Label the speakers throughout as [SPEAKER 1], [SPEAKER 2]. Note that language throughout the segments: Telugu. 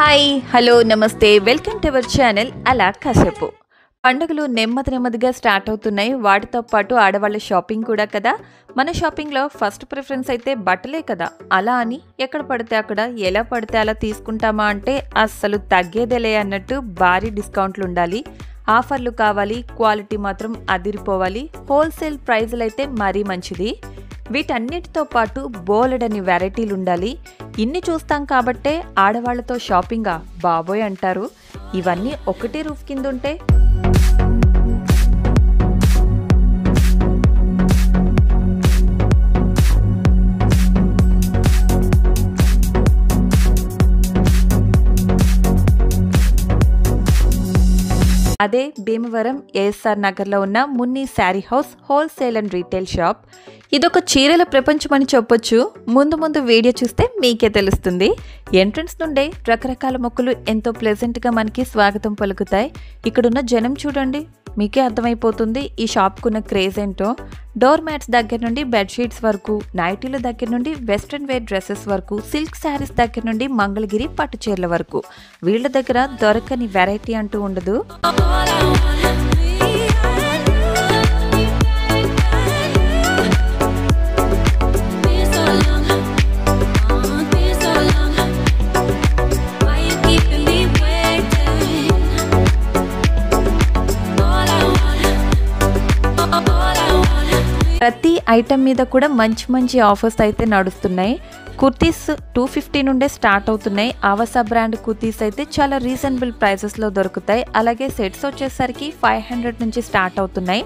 [SPEAKER 1] హాయ్ హలో నమస్తే వెల్కమ్ టు అవర్ ఛానల్ అలా కాసేపు. పండుగలు నెమ్మదిగా స్టార్ట్ అవుతున్నాయి. వాటితో పాటు ఆడవాళ్ళ షాపింగ్ కూడా కదా. మన షాపింగ్లో ఫస్ట్ ప్రిఫరెన్స్ అయితే బట్టలే కదా. అలా అని ఎక్కడ పడితే అక్కడ ఎలా పడితే అలా తీసుకుంటామా అంటే అస్సలు తగ్గేదేలే అన్నట్టు భారీ డిస్కౌంట్లు ఉండాలి, ఆఫర్లు కావాలి, క్వాలిటీ మాత్రం అదిరిపోవాలి, హోల్సేల్ ప్రైజులు అయితే మరీ మంచిది. వీటన్నిటితో పాటు బోలెడని వెరైటీలు ఉండాలి. ఇన్ని చూస్తాం కాబట్టే ఆడవాళ్లతో షాపింగా బాబోయ్ అంటారు. ఇవన్నీ ఒకటే రూఫ్ కింద ఉంటే అదే భీమవరం ఏఎస్ఆర్ నగర్లో ఉన్న Munni sari house wholesale and retail shop. ఇదొక చీరల ప్రపంచం అని చెప్పొచ్చు. ముందు వీడియో చూస్తే మీకే తెలుస్తుంది. ఎంట్రన్స్ నుండే రకరకాల మొక్కలు ఎంతో ప్లెజెంట్గా మనకి స్వాగతం పలుకుతాయి. ఇక్కడున్న జనం చూడండి, మీకే అర్థమైపోతుంది ఈ షాప్కున్న క్రేజ్ ఏంటో. డోర్ మ్యాట్స్ దగ్గర నుండి బెడ్షీట్స్ వరకు, నైటీల దగ్గర నుండి వెస్ట్రన్ వేర్ డ్రెస్సెస్ వరకు, సిల్క్ శారీస్ దగ్గర నుండి మంగళగిరి పట్టు చీరల వరకు వీళ్ళ దగ్గర దొరకని వెరైటీ అంటూ ఉండదు. ప్రతి ఐటమ్ మీద కూడా మంచి ఆఫర్స్ అయితే నడుస్తున్నాయి. కుర్తీస్ 250 నుండే స్టార్ట్ అవుతున్నాయి. ఆవాసా బ్రాండ్ కుర్తీస్ అయితే చాలా రీజనబుల్ ప్రైసెస్లో దొరుకుతాయి. అలాగే సెట్స్ వచ్చేసరికి 500 నుంచి స్టార్ట్ అవుతున్నాయి.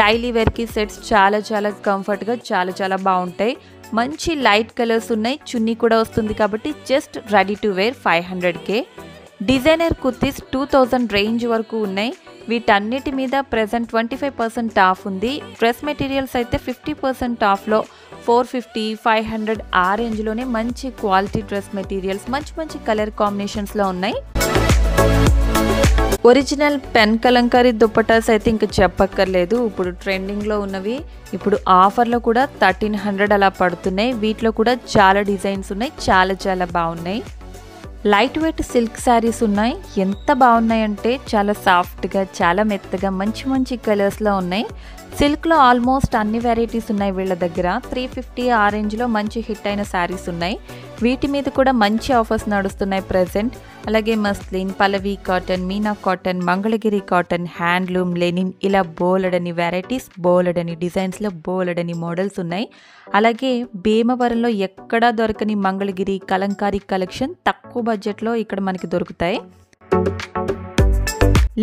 [SPEAKER 1] డైలీ వేర్కి సెట్స్ చాలా కంఫర్ట్గా చాలా బాగుంటాయి. మంచి లైట్ కలర్స్ ఉన్నాయి. చున్నీ కూడా వస్తుంది కాబట్టి just ready to wear 500K. Designer kurtis 2000 range వరకు ఉన్నాయి. వీటన్నిటి మీద ప్రెజెంట్ 25% ఆఫ్ ఉంది. డ్రెస్ మెటీరియల్స్ అయితే 50% ఆఫ్లో 450, 500 ఆ రేంజ్లోనే మంచి క్వాలిటీ డ్రెస్ మెటీరియల్స్ మంచి కలర్ కాంబినేషన్స్లో ఉన్నాయి. ఒరిజినల్ పెన్ కలంకారీ దుప్పటాస్ అయితే ఇంకా చెప్పక్కర్లేదు. ఇప్పుడు ట్రెండింగ్లో ఉన్నవి. ఇప్పుడు ఆఫర్లో కూడా 1300 అలా పడుతున్నాయి. వీటిలో కూడా చాలా డిజైన్స్ ఉన్నాయి, చాలా బాగున్నాయి. లైట్ వెయిట్ సిల్క్ శారీస్ ఉన్నాయి. ఎంత బాగున్నాయంటే చాలా సాఫ్ట్గా, చాలా మెత్తగా మంచి కలర్స్లో ఉన్నాయి. సిల్క్లో ఆల్మోస్ట్ అన్ని వెరైటీస్ ఉన్నాయి వీళ్ళ దగ్గర. 350 ఆ రేంజ్లో మంచి హిట్ అయిన శారీస్ ఉన్నాయి. వీటి మీద కూడా మంచి ఆఫర్స్ నడుస్తున్నాయి ప్రెజెంట్. అలాగే muslin, Pallavi cotton, Meena cotton, Mangalagiri cotton, handloom, linen ఇలా బోలెడని వెరైటీస్, బోలెడని డిజైన్స్లో బోలెడని మోడల్స్ ఉన్నాయి. అలాగే భీమవరంలో ఎక్కడా దొరకని మంగళగిరి కలంకారీ కలెక్షన్ తక్కువ బడ్జెట్లో ఇక్కడ మనకి దొరుకుతాయి.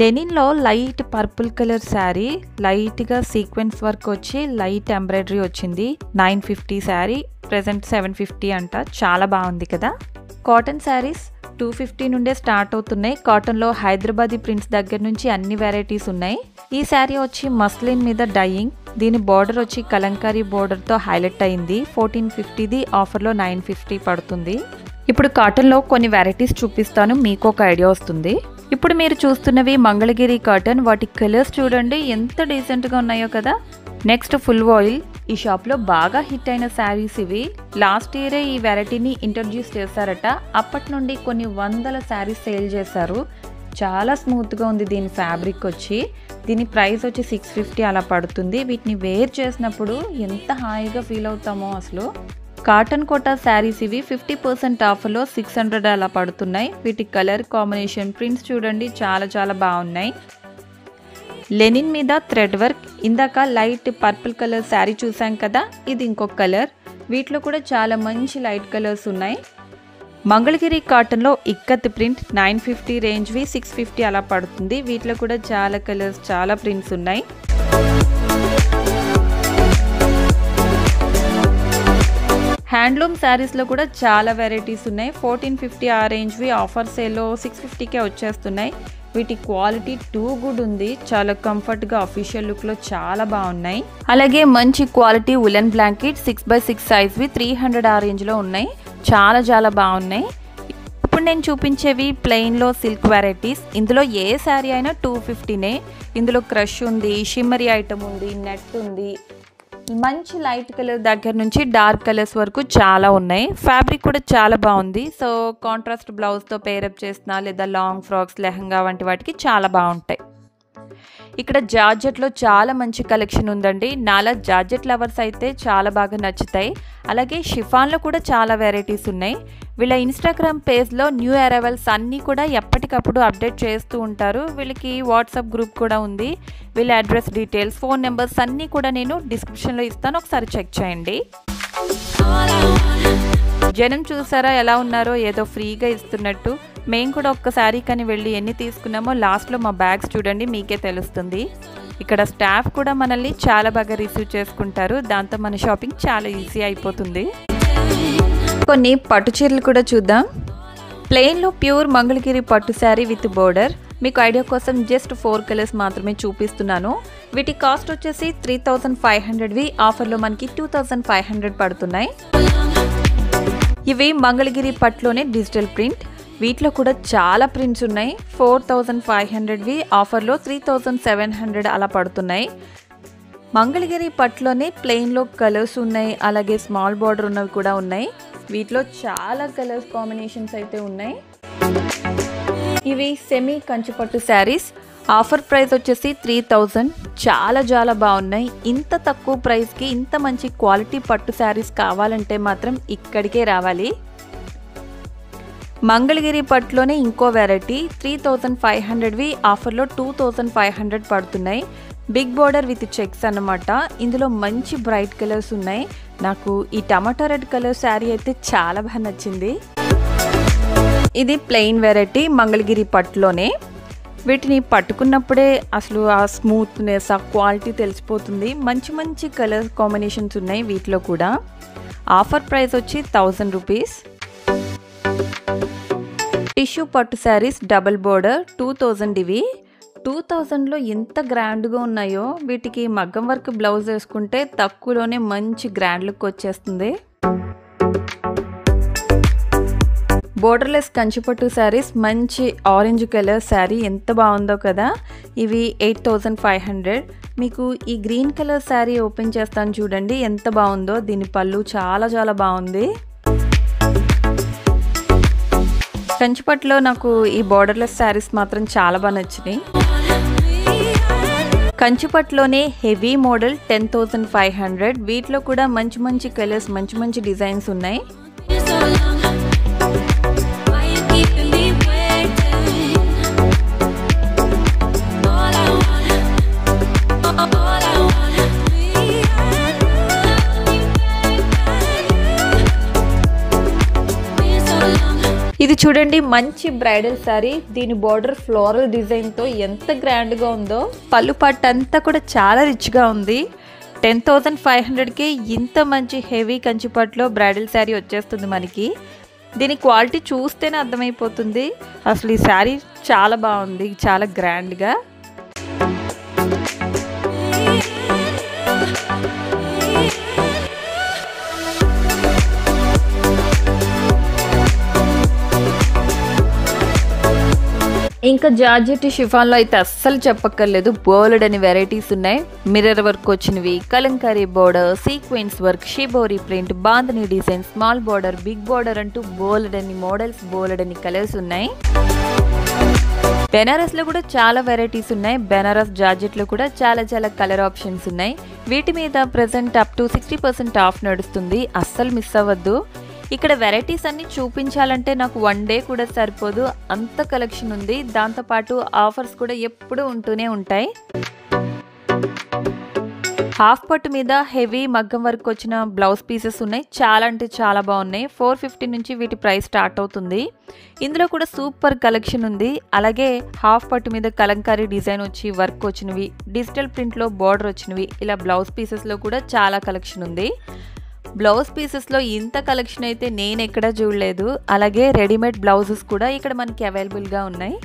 [SPEAKER 1] లెనిన్లో లైట్ పర్పుల్ కలర్ శారీ, లైట్గా సీక్వెన్స్ వర్క్ వచ్చి లైట్ ఎంబ్రాయిడరీ వచ్చింది. 950 శారీ, ప్రెజెంట్ 750 అంట. చాలా బాగుంది కదా. కాటన్ శారీస్ 250 నుండే స్టార్ట్ అవుతున్నాయి. కాటన్లో హైదరాబాదీ ప్రింట్స్ దగ్గర నుంచి అన్ని వెరైటీస్ ఉన్నాయి. ఈ శారీ వచ్చి మస్లిన్ మీద డైయింగ్. దీని బార్డర్ వచ్చి కలంకారీ బార్డర్తో హైలైట్ అయింది. 1450ది ఆఫర్లో 950 పడుతుంది. ఇప్పుడు కాటన్లో కొన్ని వెరైటీస్ చూపిస్తాను, మీకు ఒక ఐడియా వస్తుంది. ఇప్పుడు మీరు చూస్తున్నవి మంగళగిరి కాటన్. వాటి కలర్స్ చూడండి ఎంత డీసెంట్గా ఉన్నాయో కదా. Next full oil. ఈ షాప్లో బాగా హిట్ అయిన శారీస్ ఇవి. లాస్ట్ ఇయరే ఈ వెరైటీని ఇంట్రడ్యూస్ చేశారట. అప్పటి నుండి కొన్ని వందల శారీస్ సేల్ చేశారు. చాలా స్మూత్గా ఉంది దీని ఫ్యాబ్రిక్ వచ్చి. దీని ప్రైస్ వచ్చి 650 అలా పడుతుంది. వీటిని వేర్ చేసినప్పుడు ఎంత హాయిగా ఫీల్ అవుతామో అసలు. కాటన్ కోటా శారీస్ ఇవి 50% ఆఫర్లో 600 అలా పడుతున్నాయి. వీటి కలర్ కాంబినేషన్, ప్రింట్స్ చూడండి చాలా బాగున్నాయి. లెనిన్ మీద థ్రెడ్ వర్క్. ఇందాక లైట్ పర్పుల్ కలర్ శారీ చూసాం కదా, ఇది ఇంకొక కలర్. వీటిలో కూడా చాలా మంచి లైట్ కలర్స్ ఉన్నాయి. మంగళగిరి కాటన్లో ఇక్కత్ ప్రింట్ 950 రేంజ్వి 650 అలా పడుతుంది. వీటిలో కూడా చాలా కలర్స్, చాలా ప్రింట్స్ ఉన్నాయి. హ్యాండ్లూమ్ శారీస్లో కూడా చాలా వెరైటీస్ ఉన్నాయి. 1450 ఆ రేంజ్వి ఆఫర్ సేల్లో 650కే వచ్చేస్తున్నాయి. వీటి క్వాలిటీ టూ గుడ్ ఉంది. చాలా కంఫర్ట్గా అఫీషియల్ లుక్లో చాలా బాగున్నాయి. అలాగే మంచి క్వాలిటీ ఉలెన్ బ్లాంకెట్ 6x6 సైజ్వి 300 ఆ రేంజ్లో ఉన్నాయి. చాలా బాగున్నాయి. ఇప్పుడు నేను చూపించేవి ప్లెయిన్లో సిల్క్ వెరైటీస్. ఇందులో ఏ శారీ అయినా 250నే. ఇందులో క్రష్ ఉంది, షిమ్మరీ ఐటమ్ ఉంది, నెట్ ఉంది, మంచి లైట్ కలర్ దగ్గర నుంచి డార్క్ కలర్స్ వరకు చాలా ఉన్నాయి. ఫ్యాబ్రిక్ కూడా చాలా బాగుంది. సో కాంట్రాస్ట్ బ్లౌజ్తో పేరప్ చేసిన లేదా లాంగ్ ఫ్రాక్స్, లెహంగా వంటి వాటికి చాలా బాగుంటాయి. ఇక్కడ జార్జెట్లో చాలా మంచి కలెక్షన్ ఉందండి. నాలా జార్జెట్ లవర్స్ అయితే చాలా బాగా నచ్చుతాయి. అలాగే షిఫాన్లో కూడా చాలా వెరైటీస్ ఉన్నాయి. వీళ్ళ ఇన్స్టాగ్రామ్ పేజ్లో న్యూ అరైవల్స్ అన్నీ కూడా ఎప్పటికప్పుడు అప్డేట్ చేస్తూ ఉంటారు. వీళ్ళకి వాట్సాప్ గ్రూప్ కూడా ఉంది. వీళ్ళ అడ్రస్ డీటెయిల్స్, ఫోన్ నెంబర్స్ అన్నీ కూడా నేను డిస్క్రిప్షన్లో ఇస్తాను, ఒకసారి చెక్ చేయండి. జనం చూసారా ఎలా ఉన్నారో, ఏదో ఫ్రీగా ఇస్తున్నట్టు. మేము కూడా ఒక్కసారి కానీ వెళ్ళి ఎన్ని తీసుకున్నామో లాస్ట్లో మా బ్యాగ్స్ చూడండి, మీకే తెలుస్తుంది. ఇక్కడ స్టాఫ్ కూడా మనల్ని చాలా బాగా రిసీవ్ చేసుకుంటారు. దాంతో మన షాపింగ్ చాలా ఈజీ అయిపోతుంది. కొన్ని పట్టు చీరలు కూడా చూద్దాం. ప్లెయిన్లో ప్యూర్ మంగళగిరి పట్టు శారీ విత్ బోర్డర్. మీకు ఐడియా కోసం జస్ట్ 4 కలర్స్ మాత్రమే చూపిస్తున్నాను. వీటి కాస్ట్ వచ్చేసి 3500వి, ఆఫర్లో మనకి 2500 పడుతున్నాయి. ఇవి మంగళగిరి పట్టులోనే డిజిటల్ ప్రింట్. వీటిలో కూడా చాలా ప్రింట్స్ ఉన్నాయి. 4500వి, ఆఫర్లో 3700 అలా పడుతున్నాయి. మంగళగిరి పట్టులోనే ప్లెయిన్లో కలర్స్ ఉన్నాయి, అలాగే స్మాల్ బార్డర్ ఉన్నవి కూడా ఉన్నాయి. వీటిలో చాలా కలర్స్ కాంబినేషన్స్ అయితే ఉన్నాయి. ఇవి సెమీ కంచిపట్టు శారీస్. ఆఫర్ ప్రైస్ వచ్చేసి 3000. చాలా చాలా బాగున్నాయి. ఇంత తక్కువ ప్రైస్కి ఇంత మంచి క్వాలిటీ పట్టు శారీస్ కావాలంటే మాత్రం ఇక్కడికే రావాలి. మంగళగిరి పట్టులోనే ఇంకో వెరైటీ 3500వి, ఆఫర్లో 2500 పడుతున్నాయి. బిగ్ బోర్డర్ విత్ చెక్స్ అన్నమాట. ఇందులో మంచి బ్రైట్ కలర్స్ ఉన్నాయి. నాకు ఈ టమాటా రెడ్ కలర్ శారీ అయితే చాలా బాగా నచ్చింది. ఇది ప్లెయిన్ వెరైటీ మంగళగిరి పట్టులోనే. వీటిని పట్టుకున్నప్పుడే అసలు ఆ స్మూత్నెస్, ఆ క్వాలిటీ తెలిసిపోతుంది. మంచి మంచి కలర్ కాంబినేషన్స్ ఉన్నాయి వీటిలో కూడా. ఆఫర్ ప్రైస్ వచ్చి 1000 రూపీస్. టిష్యూ పట్టు శారీస్ డబల్ బోర్డర్ 2000 ఇవి. 2000లో ఎంత గ్రాండ్గా ఉన్నాయో. వీటికి మగ్గం వర్క్ బ్లౌజ్ వేసుకుంటే తక్కువలోనే మంచి గ్రాండ్ లుక్ వచ్చేస్తుంది. బోర్డర్లెస్ కంచిపట్టు శారీస్, మంచి ఆరెంజ్ కలర్ శారీ ఎంత బాగుందో కదా. ఇవి 8500. మీకు ఈ గ్రీన్ కలర్ శారీ ఓపెన్ చేస్తాను చూడండి, ఎంత బాగుందో. దీని పళ్ళు చాలా చాలా బాగుంది. కంచిపట్టులో నాకు ఈ బోర్డర్లెస్ శారీస్ మాత్రం చాలా బాగా నచ్చినాయి. కంచిపట్టులోనే హెవీ మోడల్ 10500. వీటిలో కూడా మంచి మంచి కలర్స్, మంచి మంచి డిజైన్స్ ఉన్నాయి. ఇది చూడండి, మంచి బ్రైడల్ శారీ. దీని బార్డర్ ఫ్లోరల్ డిజైన్తో ఎంత గ్రాండ్గా ఉందో. పళ్ళు పట్టు అంతా కూడా చాలా రిచ్గా ఉంది. 10500కి ఇంత మంచి హెవీ కంచిపట్టులో బ్రైడల్ శారీ వచ్చేస్తుంది మనకి. దీని క్వాలిటీ చూస్తేనే అర్థమైపోతుంది. అసలు ఈ శారీ చాలా బాగుంది, చాలా గ్రాండ్గా. ఇంకా జార్జెట్ షిఫాన్లో అయితే అస్సలు చెప్పక్కర్లేదు. బోల్డ్ అని వెరైటీస్ ఉన్నాయి. మిర్రర్ వర్క్ వచ్చినవి, kalamkari border, sequence work, shibori print, bandhani design, small border, big border అంటూ బోల్డ్ అని మోడల్స్, బోల్డ్ అని కలర్స్ ఉన్నాయి. బెనారస్లో కూడా చాలా వెరైటీస్ ఉన్నాయి. బెనారస్ జార్జెట్లో కూడా చాలా చాలా కలర్ ఆప్షన్స్ ఉన్నాయి. వీటి మీద ప్రెజెంట్ అప్ టు 60% ఆఫ్ నడుస్తుంది. అస్సలు మిస్ అవ్వద్దు. ఇక్కడ వెరైటీస్ అన్ని చూపించాలంటే నాకు 1 డే కూడా సరిపోదు, అంత కలెక్షన్ ఉంది. దాంతోపాటు ఆఫర్స్ కూడా ఎప్పుడూ ఉంటూనే ఉంటాయి. హాఫ్ పట్టు మీద హెవీ మగ్గం వర్క్ వచ్చిన బ్లౌజ్ పీసెస్ ఉన్నాయి. చాలా అంటే చాలా బాగున్నాయి. 450 నుంచి వీటి ప్రైస్ స్టార్ట్ అవుతుంది. ఇందులో కూడా సూపర్ కలెక్షన్ ఉంది. అలాగే హాఫ్ పట్టు మీద కలంకారీ డిజైన్ వచ్చి వర్క్ వచ్చినవి, డిజిటల్ ప్రింట్లో బార్డర్ వచ్చినవి, ఇలా బ్లౌజ్ పీసెస్లో కూడా చాలా కలెక్షన్ ఉంది. బ్లౌజ్ పీసెస్లో ఇంత కలెక్షన్ అయితే నేను ఎక్కడా చూడలేదు. అలాగే రెడీమేడ్ బ్లౌజెస్ కూడా ఇక్కడ మనకి అవైలబుల్గా ఉన్నాయి.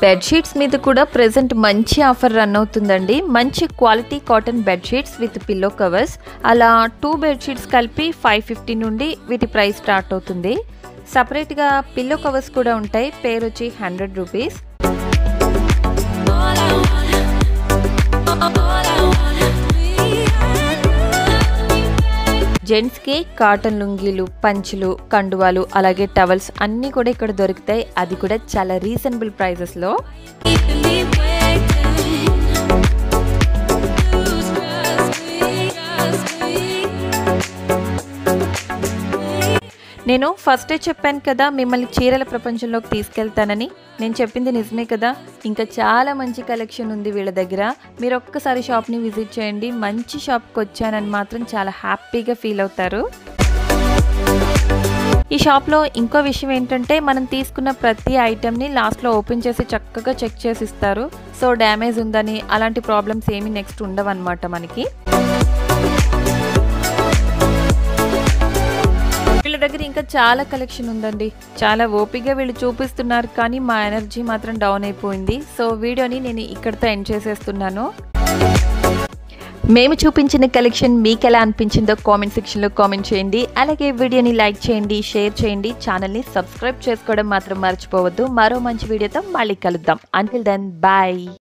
[SPEAKER 1] బెడ్షీట్స్ మీద కూడా ప్రెజెంట్ మంచి ఆఫర్ రన్ అవుతుందండి. మంచి quality cotton bedsheets with pillow covers. అలా 2 బెడ్షీట్స్ కలిపి 550 నుండి వీటి ప్రైస్ స్టార్ట్ అవుతుంది. సపరేట్గా పిల్లో కవర్స్ కూడా ఉంటాయి. పేరు వచ్చి 100 రూపీస్. జెంట్స్కి కాటన్ లుంగీలు, పంచులు, కండువాలు, అలాగే టవల్స్ అన్నీ కూడా ఇక్కడ దొరుకుతాయి. అది కూడా చాలా రీజనబుల్ ప్రైజెస్లో. నేను ఫస్టే చెప్పాను కదా మిమ్మల్ని చీరల ప్రపంచంలోకి తీసుకెళ్తానని. నేను చెప్పింది నిజమే కదా. ఇంకా చాలా మంచి కలెక్షన్ ఉంది వీళ్ళ దగ్గర. మీరు ఒక్కసారి షాప్ని విజిట్ చేయండి. మంచి షాప్కి వచ్చానని మాత్రం చాలా హ్యాపీగా ఫీల్ అవుతారు. ఈ షాప్లో ఇంకో విషయం ఏంటంటే మనం తీసుకున్న ప్రతి ఐటెంని లాస్ట్లో ఓపెన్ చేసి చక్కగా చెక్ చేసి ఇస్తారు. సో డ్యామేజ్ ఉందని అలాంటి ప్రాబ్లమ్స్ ఏమీ నెక్స్ట్ ఉండవన్నమాట మనకి. వీళ్ళ దగ్గర ఇంకా చాలా కలెక్షన్ ఉందండి. చాలా ఓపికగా వీళ్ళు చూపిస్తున్నారు, కానీ మా ఎనర్జీ మాత్రం డౌన్ అయిపోయింది. సో వీడియోని నేను ఇక్కడితో ఎండ్ చేసేస్తున్నాను. మేము చూపించిన కలెక్షన్ మీకు ఎలా అనిపించిందో కామెంట్ సెక్షన్లో కామెంట్ చేయండి. అలాగే వీడియోని లైక్ చేయండి, షేర్ చేయండి, ఛానల్ని సబ్స్క్రైబ్ చేసుకోవడం మాత్రం మర్చిపోవద్దు. మరో మంచి వీడియోతో మళ్ళీ కలుద్దాం. Until then bye.